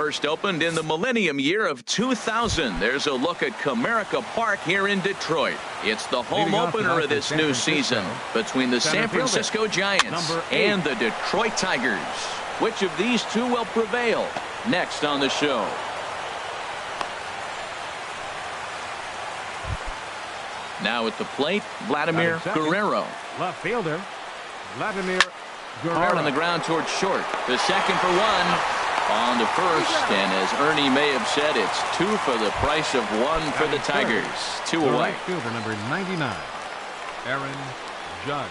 first opened in the millennium year of 2000. There's a look at Comerica Park here in Detroit. It's the home opener of this new season between the San Francisco Giants and the Detroit Tigers. Which of these two will prevail? Next on the show. Now at the plate, Vladimir Guerrero. Left fielder, Vladimir Guerrero. Hard on the ground towards short. The second for one. On to first. And as Ernie may have said, it's 2 for the price of 1 for the Tigers. 2 away. Right fielder, number 99, Aaron Judge.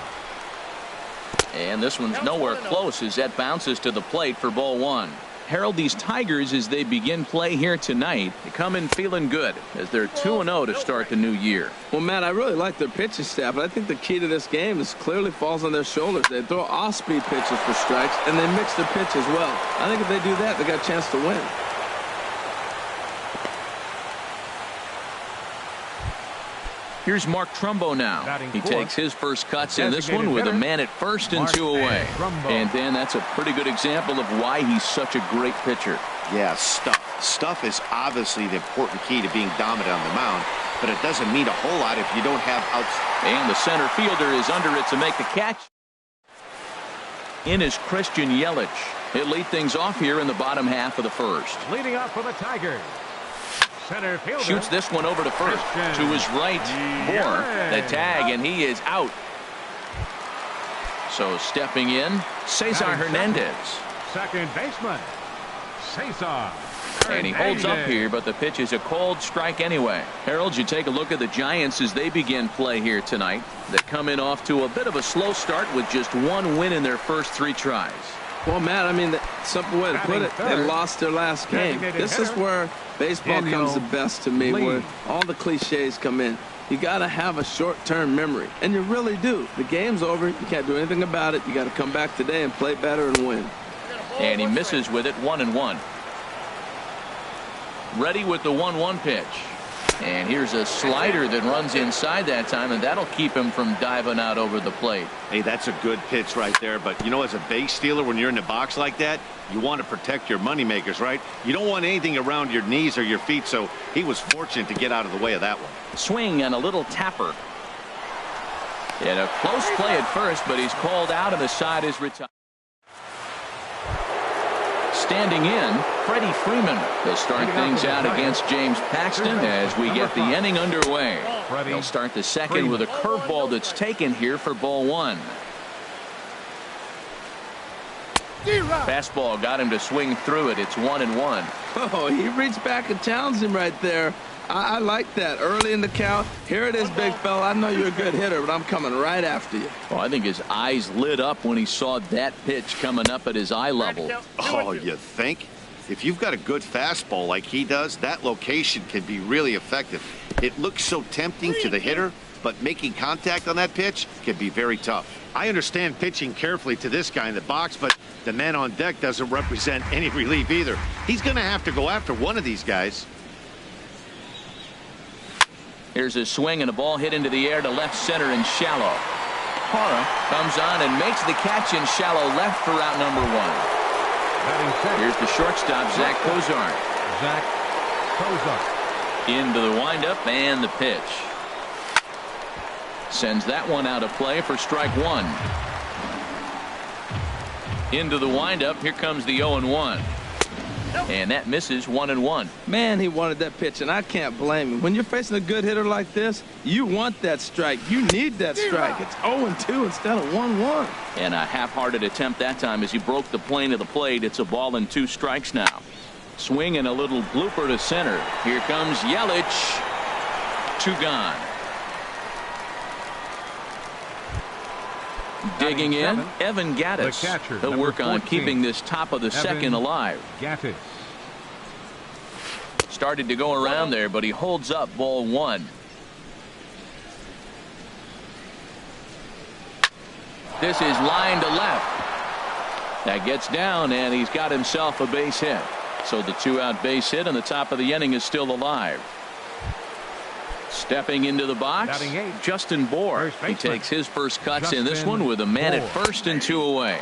And this one's nowhere close as that bounces to the plate for ball 1. Harold, these Tigers, as they begin play here tonight, they come in feeling good as they're 2-0 to start the new year. Well, Matt, I really like their pitching staff, but I think the key to this game is clearly falls on their shoulders. They throw off-speed pitches for strikes, and they mix their pitch as well. I think if they do that, they got a chance to win. Here's Mark Trumbo now. He takes his first cuts in this one with a man at first and 2 away. And then that's a pretty good example of why he's such a great pitcher. Yeah, stuff. Stuff is obviously the important key to being dominant on the mound, but it doesn't mean a whole lot if you don't have outs. And the center fielder is under it to make the catch. In is Christian Yelich. He'll lead things off here in the bottom half of the first. Leading up for the Tigers, center fielder. Shoots this one over to first. To his right, Moore. The tag, and he is out. So stepping in, Cesar Hernandez. Second baseman, Cesar. And he holds up here, but the pitch is a cold strike anyway. Harold, you take a look at the Giants as they begin play here tonight. They come in off to a bit of a slow start with just 1 win in their first 3 tries. Well, Matt, I mean, the simple way to put it, they lost their last game. This is where baseball comes the best to me, where all the cliches come in. You got to have a short-term memory, and you really do. The game's over. You can't do anything about it. You got to come back today and play better and win. And he misses with it, 1-1. Ready with the 1-1 pitch. And here's a slider that runs inside that time, and that'll keep him from diving out over the plate. Hey, that's a good pitch right there. But, you know, as a base stealer, when you're in the box like that, you want to protect your moneymakers, right? You don't want anything around your knees or your feet, so he was fortunate to get out of the way of that one. Swing and a little tapper. And a close play at first, but he's called out, and the side is retired. Standing in, Freddie Freeman will start things out against James Paxton as we get the inning underway. They'll start the second with a curveball that's taken here for ball 1. Fastball got him to swing through it. It's 1-1. Oh, he reached back and challenged him right there. I like that. Early in the count. Here it is, big fella. I know you're a good hitter, but I'm coming right after you. Well, I think his eyes lit up when he saw that pitch coming up at his eye level. Oh, you think? If you've got a good fastball like he does, that location can be really effective. It looks so tempting to the hitter, but making contact on that pitch can be very tough. I understand pitching carefully to this guy in the box, but the man on deck doesn't represent any relief either. He's going to have to go after one of these guys. Here's a swing and a ball hit into the air to left center and shallow. Hara comes on and makes the catch in shallow left for out number 1. Here's the shortstop, Zach Cozart. Into the windup and the pitch. Sends that one out of play for strike 1. Into the windup. Here comes the 0-1. And that misses, 1-1. Man, he wanted that pitch, and I can't blame him. When you're facing a good hitter like this, you want that strike. You need that strike. It's 0-2 instead of 1-1. And a half-hearted attempt that time as he broke the plane of the plate. It's a ball and 2 strikes now. Swing and a little blooper to center. Here comes Yelich. 2 gone. Digging in, Evan Gattis. He'll work on keeping this top of the second alive. Started to go around there, but he holds up ball 1. This is line to left. That gets down, and he's got himself a base hit. So the 2-out base hit on the top of the inning is still alive. Stepping into the box, Justin Bour. He takes his first cuts in this one with a man at first and 2 away.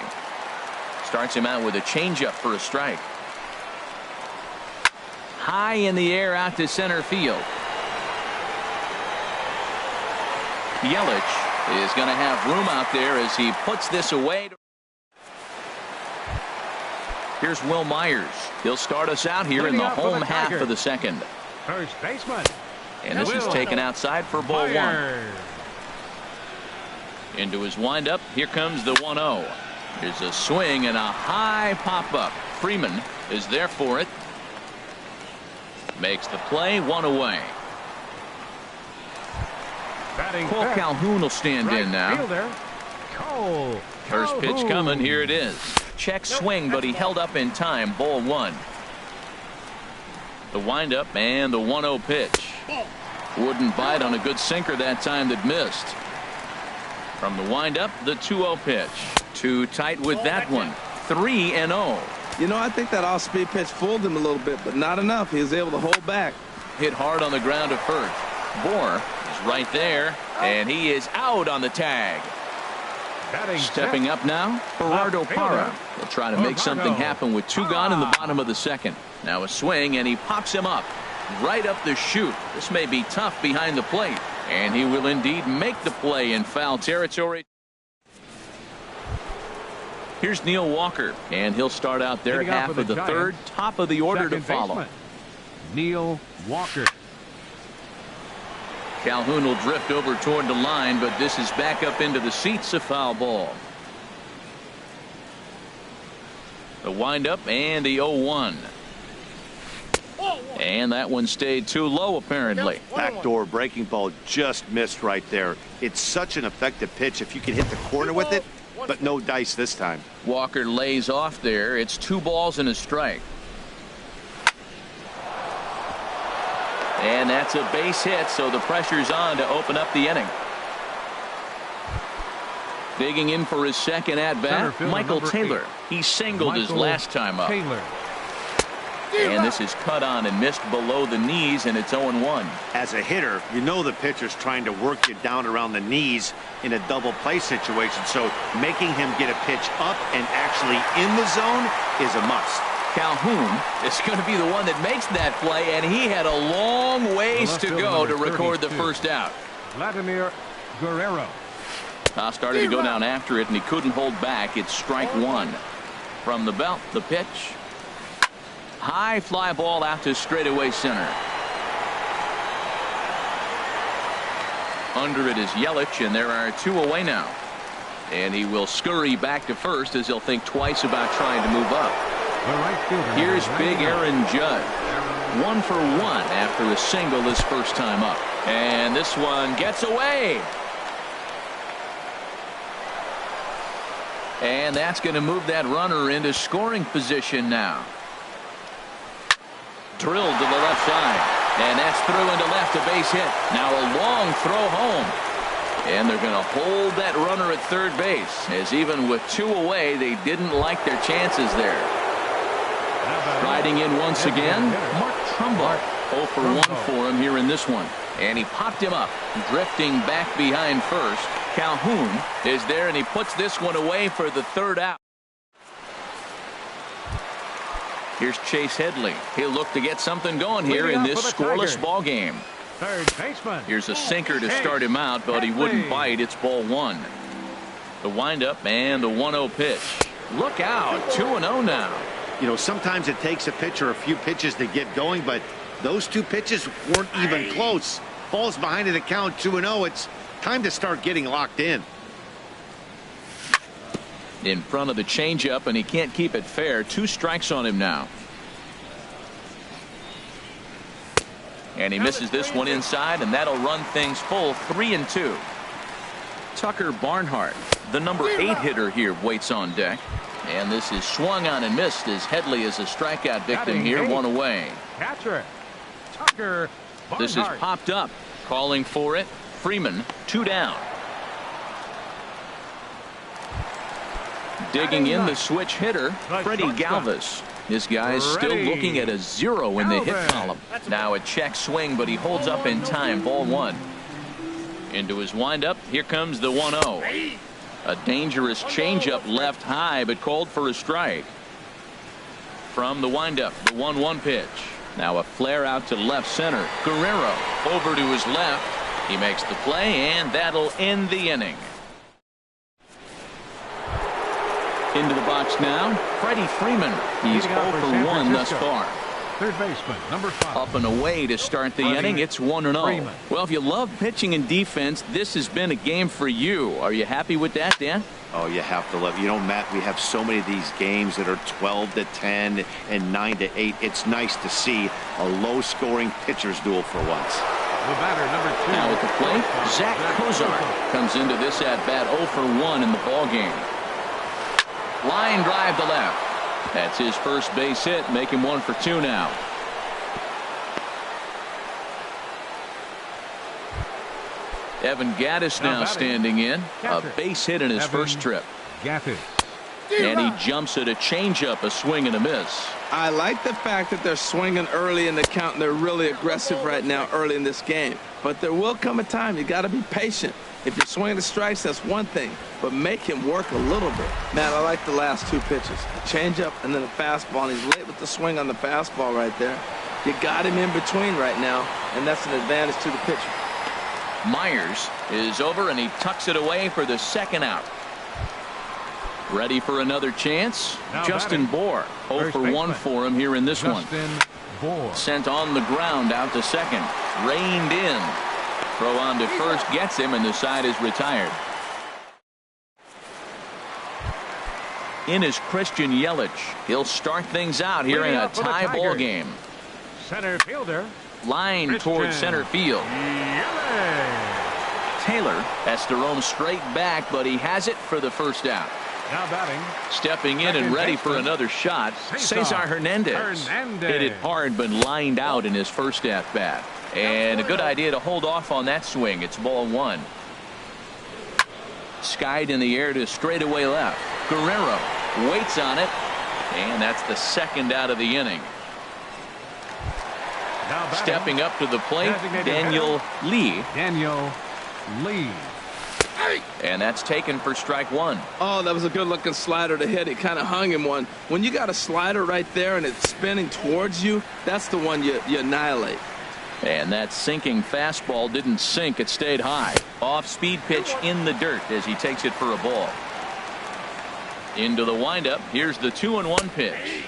Starts him out with a changeup for a strike. high in the air out to center field. Yelich is going to have room out there as he puts this away. Here's Will Myers. He'll start us out here in the home half of the second. First baseman. And this is taken outside for ball one. Into his windup. Here comes the 1-0. Here's a swing and a high pop-up. Freeman is there for it. Makes the play, one away. Cole Calhoun will stand in now. First pitch coming. Here it is. Check swing, but he held up in time. Ball one. The windup and the 1-0 pitch. Wouldn't bite on a good sinker that time that missed. From the windup, the 2-0 pitch. Too tight with that one. 3-0. You know, I think that off-speed pitch fooled him a little bit, but not enough. He was able to hold back. Hit hard on the ground at first. Bohr is right there, and he is out on the tag. Stepping up now, Gerardo Parra. He'll try to make something happen with two gone in the bottom of the second. Now a swing, and he pops him up. Right up the chute. This may be tough behind the plate. And he will indeed make the play in foul territory. Here's Neil Walker, and he'll start out there half of the third, top of the order to follow. Neil Walker. Calhoun will drift over toward the line, but this is back up into the seats, a foul ball. The windup and the 0-1. And that one stayed too low, apparently. Backdoor breaking ball just missed right there. It's such an effective pitch if you can hit the corner with it, but no dice this time. Walker lays off there. It's 2 balls and a strike. And that's a base hit, so the pressure's on to open up the inning. Digging in for his second at-bat, Michael Taylor. He singled his last time up. And this is cut on and missed below the knees, and it's 0-1. As a hitter, you know the pitcher's trying to work you down around the knees in a double play situation, so making him get a pitch up and actually in the zone is a must. Calhoun is going to be the one that makes that play, and he had a long ways to go to record the first out. Vladimir Guerrero. Started to go down after it, and he couldn't hold back. It's strike one. From the belt, the pitch. High fly ball out to straightaway center. Under it is Yelich, and there are 2 away now. And he will scurry back to first as he'll think twice about trying to move up. Here's big Aaron Judge. 1 for 1 after a single his first time up. And this one gets away. And that's going to move that runner into scoring position now. Drilled to the left side. And that's through into left, a base hit. Now a long throw home. And they're going to hold that runner at third base, as even with 2 away, they didn't like their chances there. Riding in once again, Mark Trumbo. 0 for 1 for him here in this one. And he popped him up, drifting back behind first. Calhoun is there, and he puts this one away for the third out. Here's Chase Headley. He'll look to get something going here in this scoreless ball game. Third baseman. Here's a sinker to start him out, but he wouldn't bite. It's ball one. The windup and the 1-0 pitch. Look out, 2-0 now. You know, sometimes it takes a pitcher a few pitches to get going, but those 2 pitches weren't even close. Falls behind in the count, 2-0. It's time to start getting locked in. In front of the changeup, and he can't keep it fair. 2 strikes on him now. And he misses this one inside, and that'll run things full. 3-2. Tucker Barnhart, the number 8 hitter here, waits on deck. And this is swung on and missed as Headley is a strikeout victim here. 1 away. Catcher Tucker Barnhart. This is popped up. Calling for it. Freeman, 2 down. Digging in the switch hitter, Freddie Galvis. This guy is still looking at a 0 in the hit column. Now a check swing, but he holds up in time. Ball one. Into his windup. Here comes the 1-0. A dangerous changeup left high, but called for a strike. From the windup, the 1-1 pitch. Now a flare out to left center. Guerrero over to his left. He makes the play, and that'll end the inning. Into the box now, Freddie Freeman. He's 0 for 1 thus far. Third baseman, number 5. Up and away to start the inning. It's 1-0. Well, if you love pitching and defense, this has been a game for you. Are you happy with that, Dan? Oh, you have to love. You know, Matt, we have so many of these games that are 12-10 and 9-8. It's nice to see a low-scoring pitcher's duel for once. The batter, number 2. Now at the plate, Zach Kozar comes into this at-bat 0 for 1 in the ballgame. Line drive to left. That's his first base hit, make him 1 for 2 now. Evan Gattis now standing in. A base hit in his first trip. Gattis. And he jumps at a changeup, a swing and a miss. I like the fact that they're swinging early in the count, and they're really aggressive right now early in this game. But there will come a time you got to be patient. If you're swinging the strikes, that's one thing, but make him work a little bit. Man, I like the last 2 pitches. A changeup and then a fastball, and he's late with the swing on the fastball right there. You got him in between right now, and that's an advantage to the pitcher. Myers is over, and he tucks it away for the second out. Ready for another chance? Now Justin Bour. 0 for 1 for him here in this one. Sent on the ground out to second. Reined in. Throw on to first gets him, and the side is retired. In is Christian Yelich. He'll start things out here in a tie ball game. Center fielder. Line towards center field. Taylor has to roam straight back, but he has it for the first out. Now batting. Stepping in and ready for another shot, Cesar Hernandez. Hit it hard, but lined out in his first at-bat. And a good idea to hold off on that swing. It's ball 1. Skied in the air to straightaway left. Guerrero waits on it, and that's the second out of the inning. Stepping up to the plate, Daniel Lee. And that's taken for strike 1. Oh, that was a good-looking slider to hit. It kind of hung him one. When you got a slider right there and it's spinning towards you, that's the one you annihilate. And that sinking fastball didn't sink. It stayed high. Off-speed pitch in the dirt as he takes it for a ball. Into the windup. Here's the 2-1 pitch.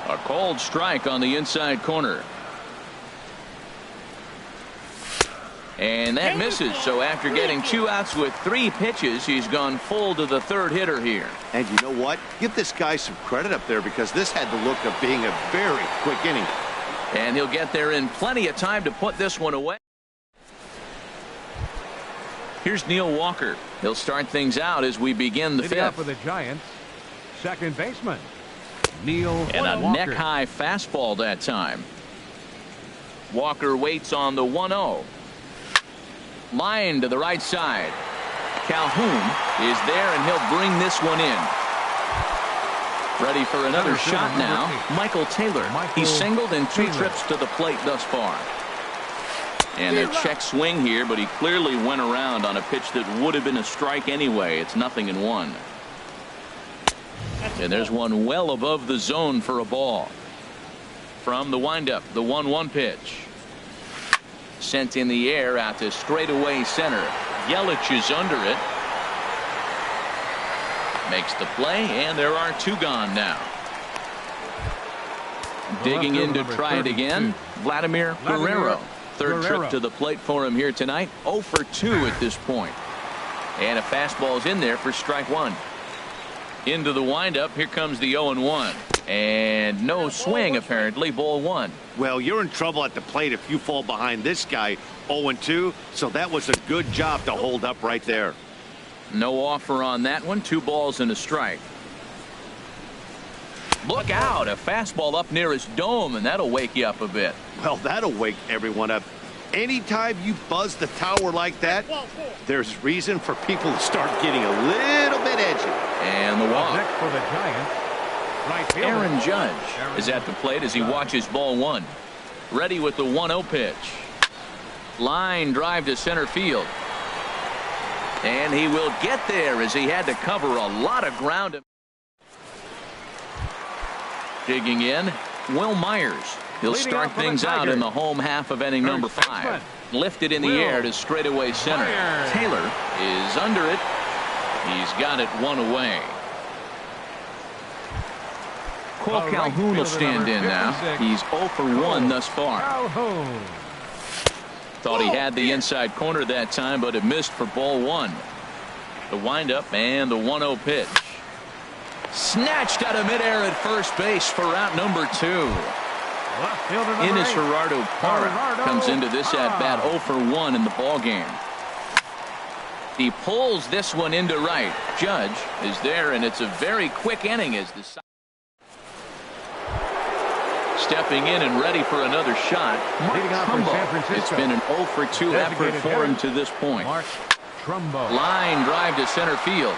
A called strike on the inside corner. And that misses. So after getting 2 outs with 3 pitches, he's gone full to the third hitter here. And you know what? Give this guy some credit up there, because this had the look of being a very quick inning. And he'll get there in plenty of time to put this one away. Here's Neil Walker. He'll start things out as we begin the 5th. For the Giants, second baseman, Neil Walker. And a neck-high fastball that time. Walker waits on the 1-0. Line to the right side. Calhoun is there, and he'll bring this one in. Ready for another shot now. Michael Taylor. He's singled in 2 trips to the plate thus far. And a check swing here, but he clearly went around on a pitch that would have been a strike anyway. It's 0-1. And there's one well above the zone for a ball. From the windup, the 1-1 pitch. Sent in the air out to straightaway center. Yelich is under it. Makes the play, and there are 2 gone now. Digging in to try it again, Vladimir Guerrero. Third trip to the plate for him here tonight. 0 for 2 at this point. And a fastball's in there for strike 1. Into the windup. Here comes the 0-1. And no swing, apparently. Ball 1. Well, you're in trouble at the plate if you fall behind this guy 0-2. So that was a good job to hold up right there. No offer on that one. 2 balls and a strike. Look out. A fastball up near his dome, and that'll wake you up a bit. Well, that'll wake everyone up. Anytime you buzz the tower like that, there's reason for people to start getting a little bit edgy. And the walk. Next for the Giants, right fielder. Aaron Judge is at the plate as he watches ball 1. Ready with the 1-0 pitch. Line drive to center field. And he will get there as he had to cover a lot of ground. Digging in, Will Myers. He'll start things out in the home half of inning number 5. Lifted in the air to straightaway center. Taylor is under it. He's got it one away. Cole Calhoun will stand in now. He's 0 for 1 thus far. Thought he had the inside corner that time, but it missed for ball 1. The windup and the 1-0 pitch. Snatched out of midair at first base for out number 2. Ines Gerardo Parra comes into this at bat 0 for 1 in the ball game. He pulls this one into right. Judge is there, and it's a very quick inning as the stepping in and ready for another shot. Mark Trumbo. It's been an 0 for 2 effort for him to this point. Line drive to center field.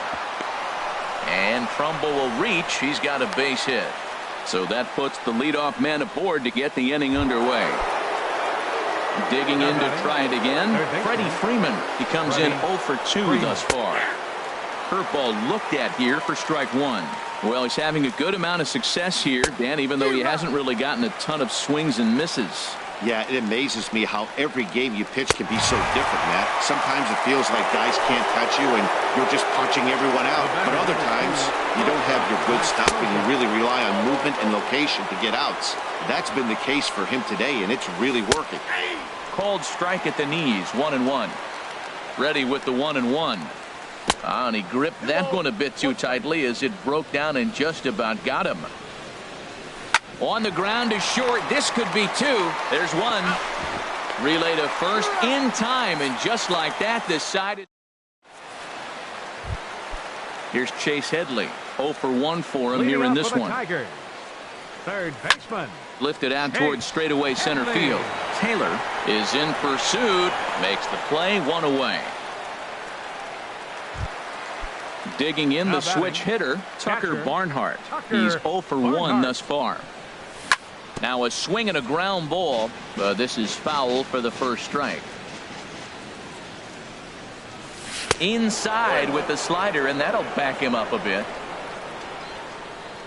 And Trumbo will reach. He's got a base hit. So that puts the leadoff man aboard to get the inning underway. Digging in to try it again. Freddie Freeman. He comes in 0 for 2 thus far. Curveball looked at here for strike 1. Well, he's having a good amount of success here, Dan, even though he hasn't really gotten a ton of swings and misses. Yeah, it amazes me how every game you pitch can be so different, Matt. Sometimes it feels like guys can't touch you and you're just punching everyone out. But other times, you don't have your good stuff and you really rely on movement and location to get outs. That's been the case for him today, and it's really working. Called strike at the knees, 1-1. Ready with the 1-1. And he gripped that one a bit too tightly as it broke down and just about got him. On the ground to short. This could be 2. There's 1. Relay to first in time, and just like that, decided. Here's Chase Headley. 0 for 1 for him here in this one. Third baseman. Lifted out towards straightaway center field. Taylor is in pursuit. Makes the play, 1 away. Digging in the switch hitter, Tucker Barnhart. He's 0 for 1 thus far. Now a swing and a ground ball. This is foul for the first strike. Inside with the slider, and that'll back him up a bit.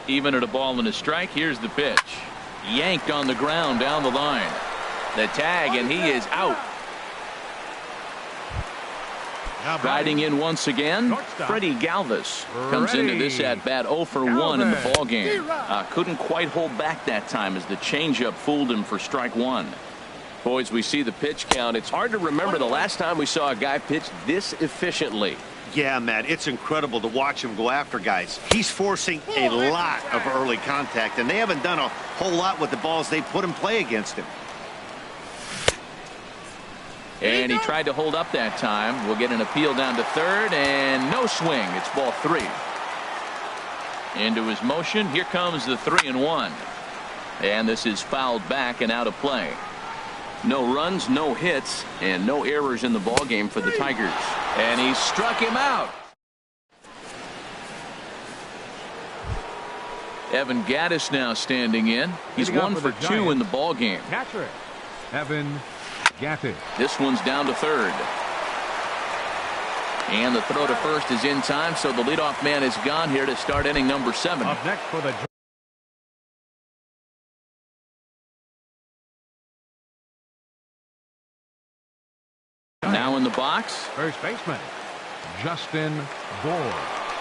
Even at a ball and a strike, here's the pitch. Yanked on the ground down the line. The tag, and he is out. Riding in once again, Freddie Galvis comes into this at bat 0 for 1 in the ball game. Couldn't quite hold back that time as the changeup fooled him for strike 1. Boys, we see the pitch count. It's hard to remember the last time we saw a guy pitch this efficiently. Yeah, Matt, it's incredible to watch him go after guys. He's forcing a lot of early contact, and they haven't done a whole lot with the balls they put in play against him. And he tried to hold up that time. We'll get an appeal down to third, and no swing. It's ball 3. Into his motion. Here comes the 3-1. And this is fouled back and out of play. No runs, no hits, and no errors in the ball game for the Tigers. And he struck him out. Evan Gattis now standing in. He's 1 for 2 in the ball game. Catcher Evan Gattis. This one's down to third. And the throw to first is in time, so the leadoff man is gone here to start inning number 7. Up next for the now in the box. First baseman Justin Bour.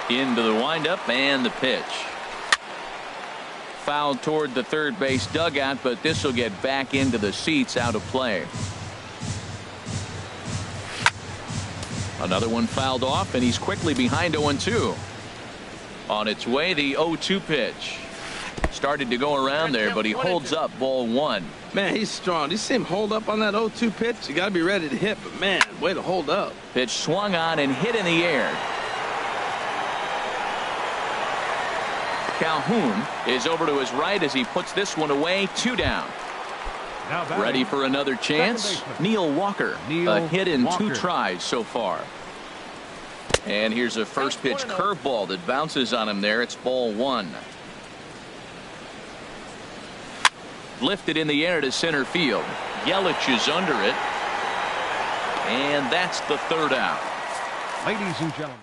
Into the windup and the pitch. Fouled toward the third base dugout, but this will get back into the seats, out of play. Another one fouled off, and he's quickly behind 0-2. On its way, the 0-2 pitch. Started to go around there, but he holds up ball 1. Man, he's strong. You see him hold up on that 0-2 pitch? You got to be ready to hit, but man, way to hold up. Pitch swung on and hit in the air. Calhoun is over to his right as he puts this one away. 2 down. Ready for another chance. Neil Walker. A hit in 2 tries so far. And here's a first pitch curveball that bounces on him there. It's ball 1. Lifted in the air to center field. Yelich is under it. And that's the 3rd out. Ladies and gentlemen.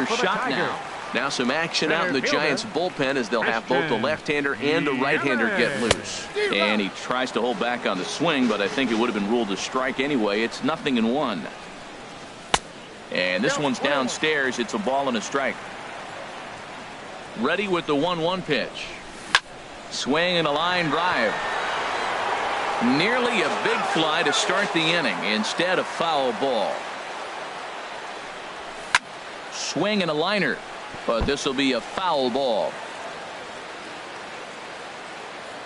another shot now. Now some action out in the Giants bullpen as they'll have both the left-hander and the right-hander get loose. And he tries to hold back on the swing, but I think it would have been ruled a strike anyway. It's 0-1. And this one's downstairs. It's a ball and a strike. Ready with the 1-1 pitch. Swing and a line drive. Nearly a big fly to start the inning. Instead, a foul ball. Swing and a liner. But this will be a foul ball.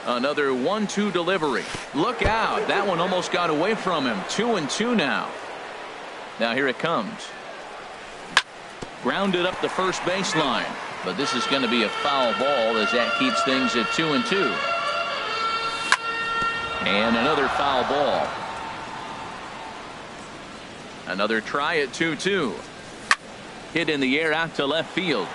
Another 1-2 delivery. Look out. That one almost got away from him. 2-2 now. Now here it comes. Grounded up the first baseline. But this is going to be a foul ball as that keeps things at 2-2. And another foul ball. Another try at 2-2. Hit in the air out to left field.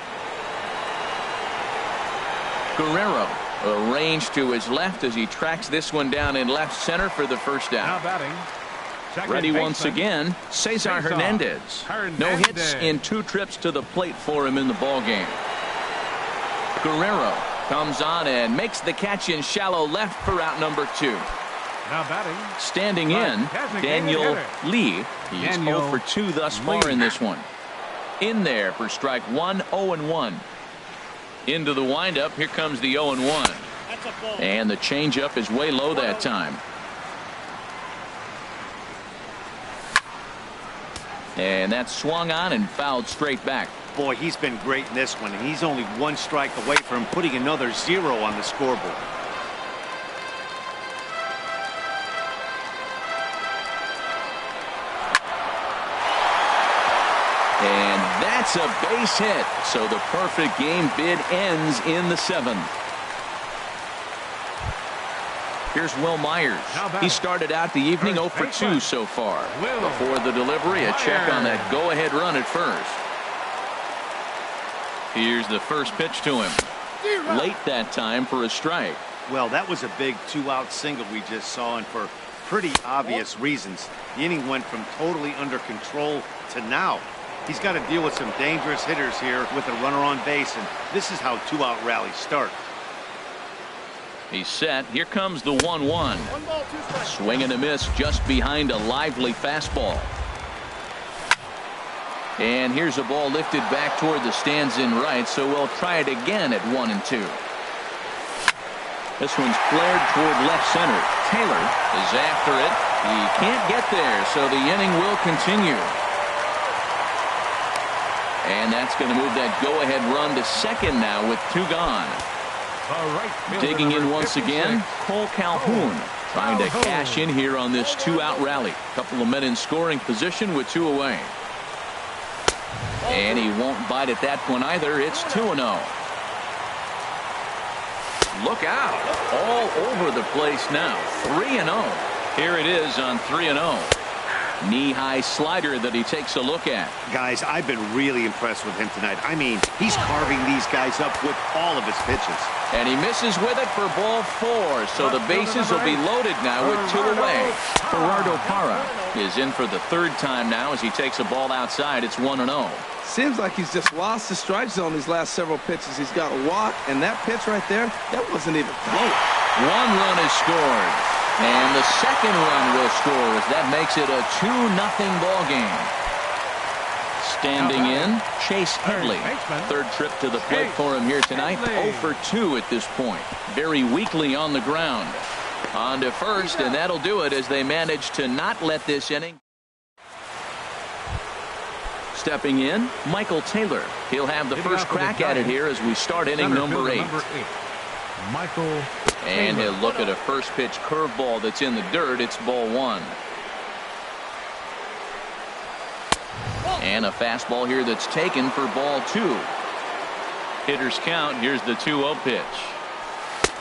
Guerrero arranged to his left as he tracks this one down in left center for the first out. Now batting. Ready once again, Cesar Hernandez. No hits in 2 trips to the plate for him in the ballgame. Guerrero comes on and makes the catch in shallow left for out number 2. Now batting. Standing in, Daniel Lee. He's 0 for 2 thus far in this one. In there for strike 1, 0-1. Into the windup. Here comes the 0-1. And the changeup is way low that time. And that's swung on and fouled straight back. Boy, he's been great in this one, and he's only 1 strike away from putting another 0 on the scoreboard. And that's a base hit. So the perfect game bid ends in the 7th. Here's Wil Myers. He started out the evening 0 for 2 so far. Before the delivery, a check on that go-ahead run at first. Here's the first pitch to him. Late that time for a strike. Well, that was a big 2-out single we just saw, and for pretty obvious reasons. The inning went from totally under control to now. He's got to deal with some dangerous hitters here with a runner on base, and this is how 2-out rallies start. He's set. Here comes the 1-1. Swing and a miss just behind a lively fastball. And here's a ball lifted back toward the stands in right, so we'll try it again at 1-2. This one's flared toward left center. Taylor is after it. He can't get there, so the inning will continue. And that's going to move that go-ahead run to second now with 2 gone. Digging in once again, Cole Calhoun trying to cash in here on this 2-out rally. Couple of men in scoring position with 2 away. And he won't bite at that one either. It's 2-0. Look out. All over the place now. 3-0. Here it is on 3-0. Knee-high slider that he takes a look at. Guys, I've been really impressed with him tonight. I mean, he's carving these guys up with all of his pitches. And he misses with it for ball 4. So the bases will be loaded now with 2 away. Gerardo Parra is in for the 3rd time now as he takes a ball outside. It's 1-0. Seems like he's just lost the strike zone these last several pitches. He's got a walk, and that pitch right there, that wasn't even close. 1 run is scored. And the second run will score as that makes it a 2-0 ball game. Standing in, Chase Headley. 3rd trip to the plate for him here tonight. 0 for 2 at this point. Very weakly on the ground. On to first, and that'll do it as they manage to not let this inning. Stepping in, Michael Taylor. He'll have the first crack at it here as we start inning number 8. Michael. And he'll look at a first pitch curveball that's in the dirt. It's ball 1. And a fastball here that's taken for ball 2. Hitters count. Here's the 2-0 pitch.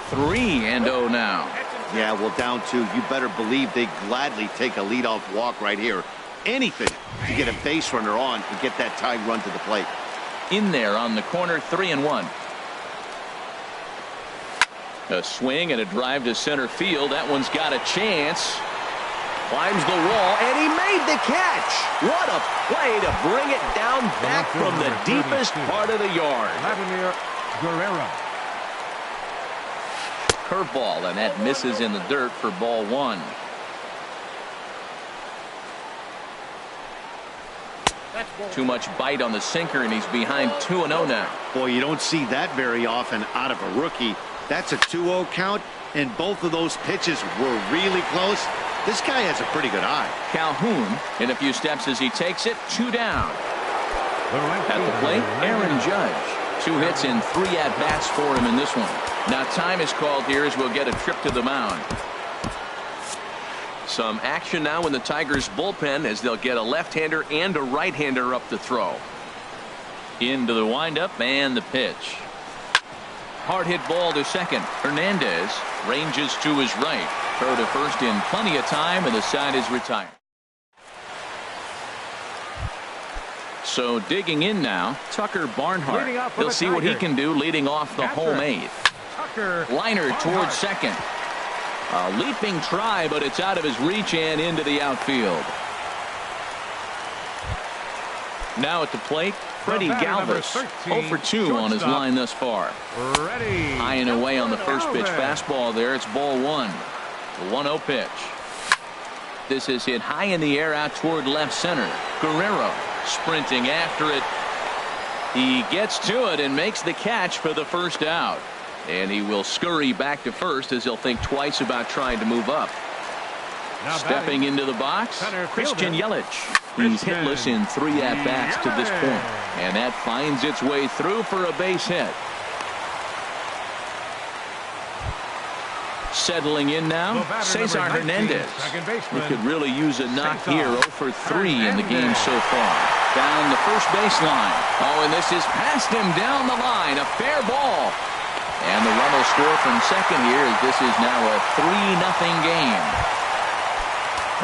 3-0 now. Yeah, well, down 2. You better believe they gladly take a leadoff walk right here. Anything to get a base runner on and get that tying run to the plate. In there on the corner, 3-1. A swing and a drive to center field. That one's got a chance. Climbs the wall, and he made the catch. What a play to bring it down back from the deepest part of the yard. Vladimir Guerrero. Curveball, and that misses in the dirt for ball one. Too much bite on the sinker, and he's behind 2-0 now. Boy, you don't see that very often out of a rookie. That's a 2-0 count, and both of those pitches were really close. This guy has a pretty good eye. Calhoun in a few steps as he takes it. 2 down. At the plate, Aaron Judge. 2 hits and 3 at-bats for him in this one. Now time is called here as we'll get a trip to the mound. Some action now in the Tigers bullpen as they'll get a left-hander and a right-hander up to throw. Into the windup and the pitch. Hard hit ball to second. Hernandez ranges to his right. Throw to first in plenty of time, and the side is retired. So digging in now, Tucker Barnhart. He'll see what he can do leading off the home 8th. Liner towards second. A leaping try, but it's out of his reach and into the outfield. Now at the plate, Freddie Galvis. 0 for 2 on his line thus far. High and away on the first pitch fastball there. It's ball 1. The 1-0 pitch. This is hit high in the air out toward left center. Guerrero sprinting after it. He gets to it and makes the catch for the first out. And he will scurry back to first as he'll think twice about trying to move up. Stepping into the box, Christian Yelich. He's hitless in 3 at-bats to this point. And that finds its way through for a base hit. Settling in now, Cesar Hernandez. He could really use a knock here. 0 for 3 in the game so far. Down the first baseline. Oh, and this is past him down the line. A fair ball. And the run will score from second here as this is now a 3-0 game.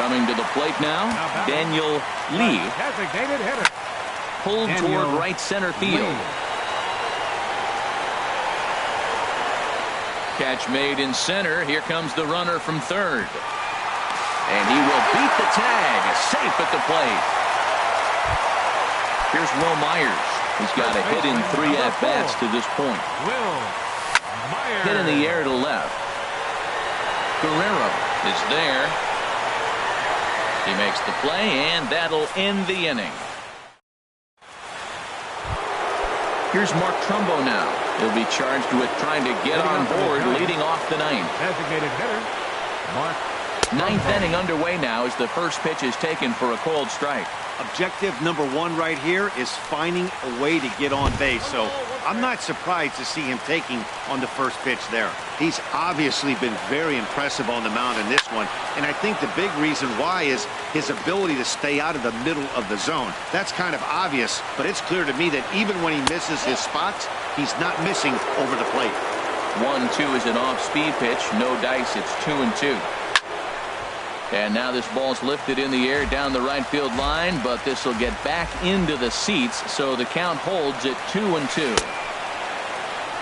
Coming to the plate now, Daniel Lee. Pulled toward right center field. Catch made in center. Here comes the runner from third. And he will beat the tag. Safe at the plate. Here's Will Myers. He's got a hit in 3 at-bats to this point. Hit in the air to left. Guerrero is there. He makes the play, and that'll end the inning. Here's Mark Trumbo now. He'll be charged with trying to get on board, leading off the 9th. Designated hitter, Mark. 9th inning underway now as the first pitch is taken for a cold strike. Objective number 1 right here is finding a way to get on base. So I'm not surprised to see him taking on the first pitch there. He's obviously been very impressive on the mound in this one, and I think the big reason why is his ability to stay out of the middle of the zone. That's kind of obvious, but it's clear to me that even when he misses his spots, he's not missing over the plate. 1-2 is an off-speed pitch. No dice. It's 2-2. And now this ball's lifted in the air down the right field line, but this will get back into the seats, so the count holds at 2-2.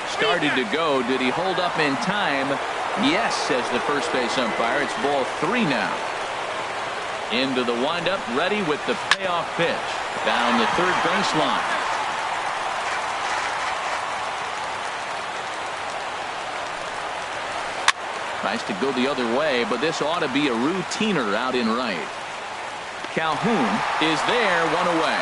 Started to go. Did he hold up in time? Yes, says the first base umpire. It's ball 3 now. Into the windup, ready with the payoff pitch. Down the third baseline. Tries to go the other way, but this ought to be a routiner out in right. Calhoun is there, 1 away.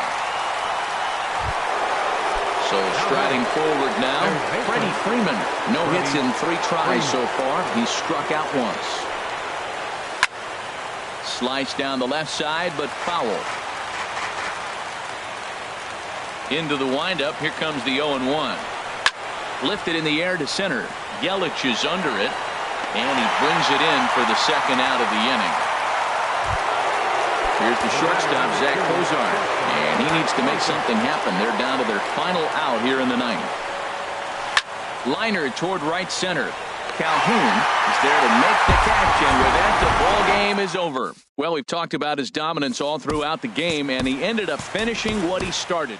So striding forward now, Freddie Freeman. No hits in 3 tries so far. He's struck out once. Sliced down the left side, but foul. Into the windup. Here comes the 0-1. Lifted in the air to center. Yelich is under it. And he brings it in for the second out of the inning. Here's the shortstop, Zach Cozart. And he needs to make something happen. They're down to their final out here in the 9th. Liner toward right center. Calhoun is there to make the catch, and with that, the ball game is over. Well, we've talked about his dominance all throughout the game, and he ended up finishing what he started.